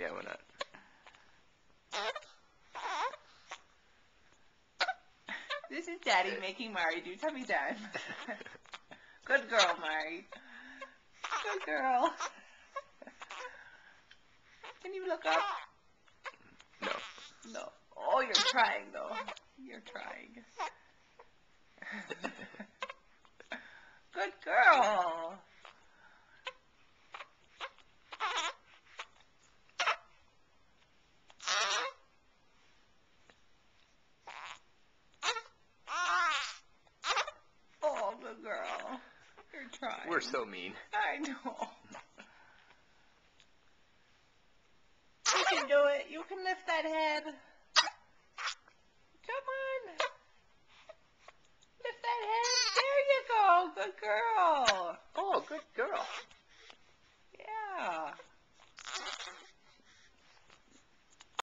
Yeah, why not? This is Daddy making Mari do tummy time. Good girl, Mari. Good girl. Can you look up? No. No. Oh, you're trying, though. You're trying. Good girl. Oh, good girl. You're trying. We're so mean. I know. You can do it. You can lift that head. Come on. Lift that head. There you go. Good girl. Oh, good girl. Yeah.